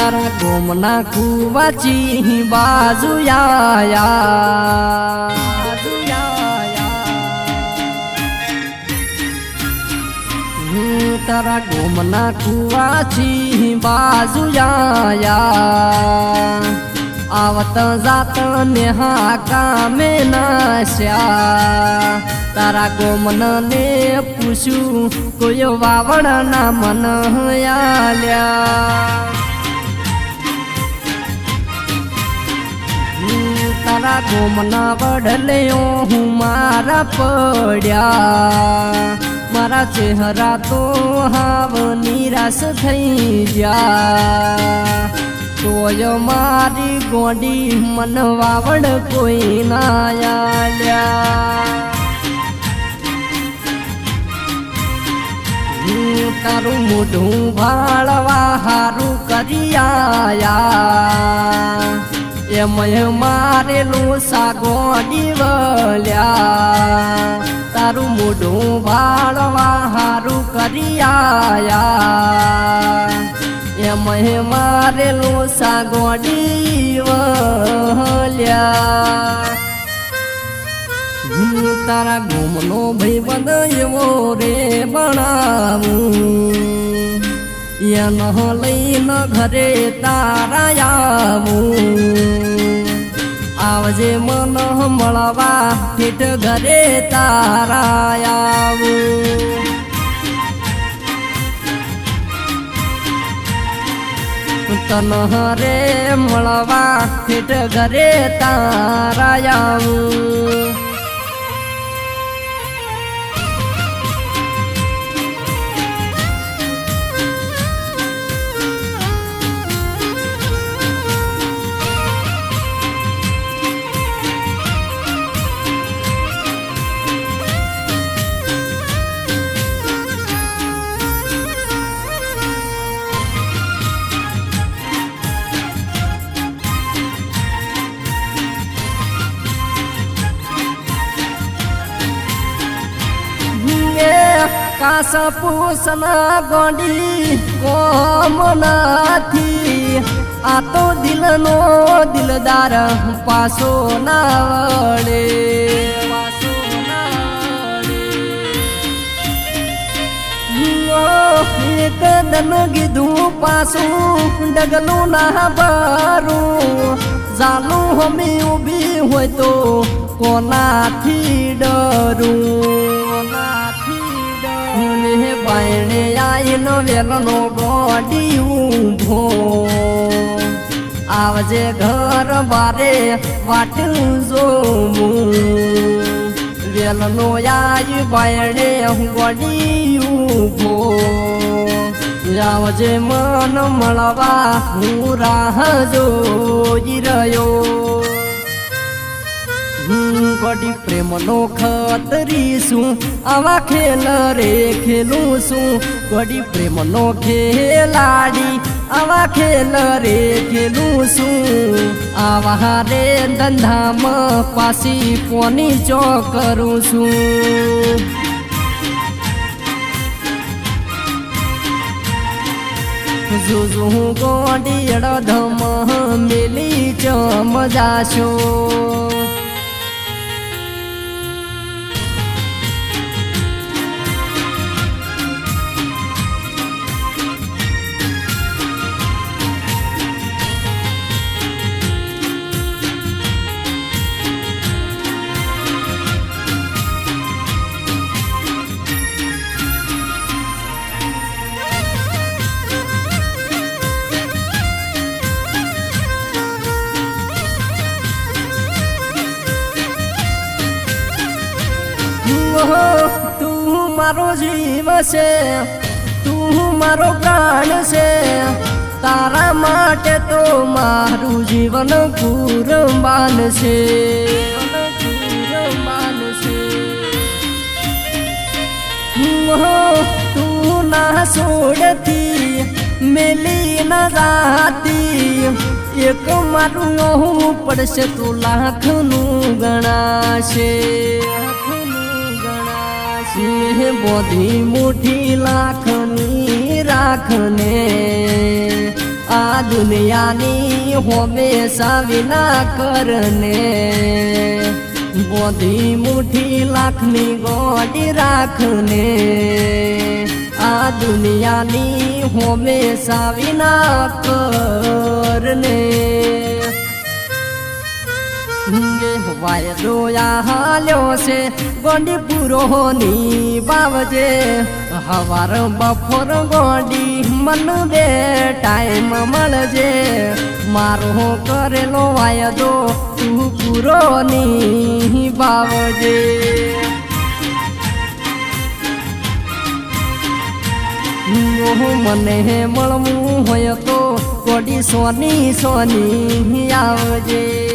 તારા ગોમના કુવાચી બાજુ આયા તારા ગોમના કુવાચી બાજુ આયા आवत जात नेहा कामे नाश्या तारा गोमन ने पूछू कोई वावण ना मन आल्या तारा गोमना वडले हूँ मारा पड्या मारा चेहरा तो हाव निराश थई जा तोय मारी गोडी मन वावड़ कोई ना आल्या तारू मोढूं भाळवा हारू करी आया एमय मारेलू सा गोडी वल्या तारू मोढूं भाळवा हारू करी आया एमय मारेलू सा गोडी वल्या तारा गोमनो भाईबंध एवो रे बनावूं एनो लईने घरे तारा आवूं आवजे मन मळवा ठेठ घरे तारा आवूं तन रे मळवा ठेठ घरे तारा आवूं कास पूसना गोडी कोम नाथी आ तो दिलनो दिलदार पासो ना वडे एक दन गिधू पासो डगलू ना बारू जालू हमी उभी होय तो कोनाथी डरू बायणे आईनो वेलनो गोडी ऊभो आवजे घर बारे वाट जोमू वेलनो आई बायणे गोडी ऊभो आवजे मन मळवा हूँ राह जोई रह्यो गोडी प्रेम नो खतरीसू आवा खेल रे खेलू सू गोडी प्रेम नो खेलाडी आवा खेल रे खेलू सू आवा रे धंधा म पासी पोनी चो करू सू जुजू गोडी अड़धम मिली चम जाशो तू मारो जीव से तू मारो प्राण से तारा माटे तो मारू जीवन कुर्बान से तू ना छोड़ती मिली न जाती एक मारू पड़से तू लाख नू गणाशे बोधी मुठी लाखनी राखने આ દુનિયાની હંમેશા વિના કરને બોધી મુઠ્ઠી લાખની ગોડી રાખને આ દુનિયાની હંમેશા વિના કરને વાયદો હાલ્યો છે ગોંડી પૂરોની બાવજે હવાર બપોર ગોંડી મન બે ટાઈમ મળજે મારો કરેલો વાયદો તું પૂરોની બાવજે મને મળવું હોય તો ગોડી સોની સોની આવજે